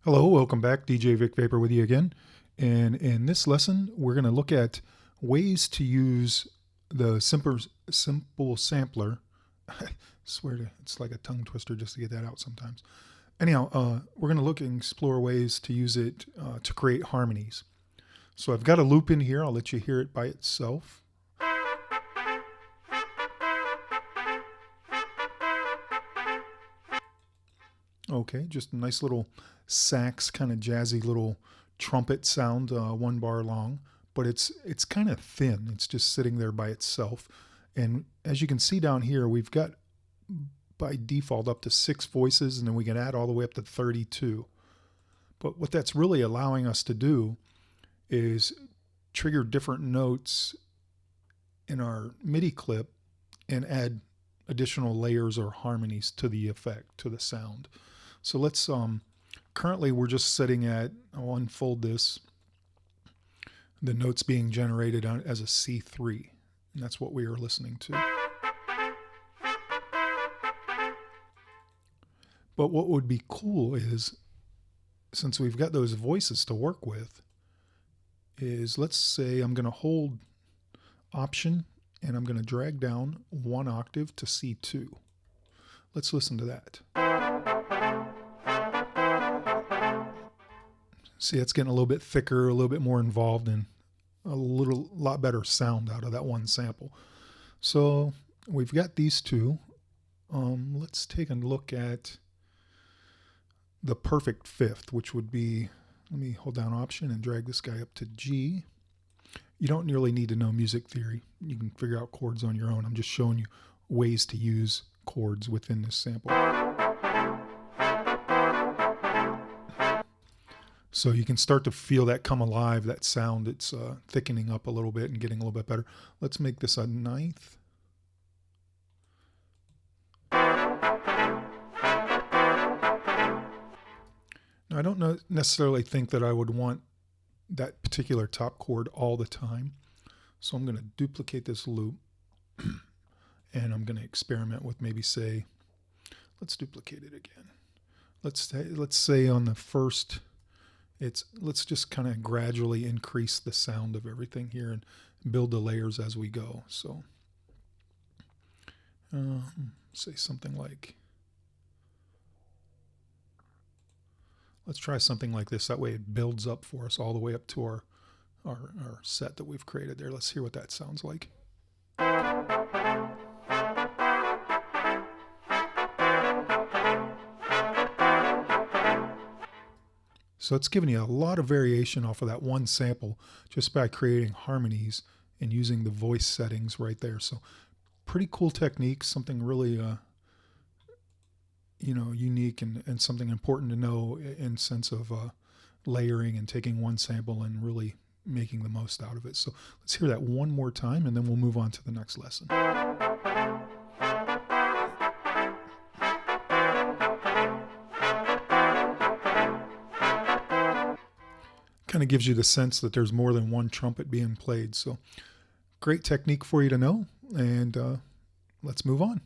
Hello, welcome back. DJ Vic Vapor with you again. And in this lesson, we're going to look at ways to use the simple sampler. I swear it's like a tongue twister just to get that out sometimes. Anyhow, we're going to look and explore ways to use it to create harmonies. So I've got a loop in here. I'll let you hear it by itself. Okay, just a nice little sax, kind of jazzy little trumpet sound, 1 bar long, but it's kind of thin. It's just sitting there by itself. And as you can see down here, we've got by default up to 6 voices, and then we can add all the way up to 32. But what that's really allowing us to do is trigger different notes in our MIDI clip and add additional layers or harmonies to the effect, to the sound. So let's, currently we're just sitting at, I'll unfold this, the notes being generated as a C3. And that's what we are listening to. But what would be cool is, since we've got those voices to work with, is let's say I'm going to hold Option and I'm going to drag down 1 octave to C2. Let's listen to that. See, it's getting a little bit thicker, a little bit more involved, and a lot better sound out of that one sample. So we've got these two. Let's take a look at the perfect fifth, which would be, let me hold down Option and drag this guy up to G. You don't really need to know music theory. You can figure out chords on your own. I'm just showing you ways to use chords within this sample. So you can start to feel that come alive, that sound. It's thickening up a little bit and getting a little bit better. Let's make this a 9th. Now, I don't necessarily think that I would want that particular top chord all the time. So I'm going to duplicate this loop and I'm going to experiment with maybe say, let's duplicate it again. Let's say on the first, let's just kind of gradually increase the sound of everything here and build the layers as we go. So say something like, let's try something like this. That way it builds up for us all the way up to our set that we've created there. Let's hear what that sounds like. So it's giving you a lot of variation off of that one sample just by creating harmonies and using the voice settings right there. So pretty cool technique, something really unique and something important to know in sense of layering and taking one sample and really making the most out of it. So let's hear that one more time and then we'll move on to the next lesson. Kind of gives you the sense that there's more than one trumpet being played. So great technique for you to know, and let's move on.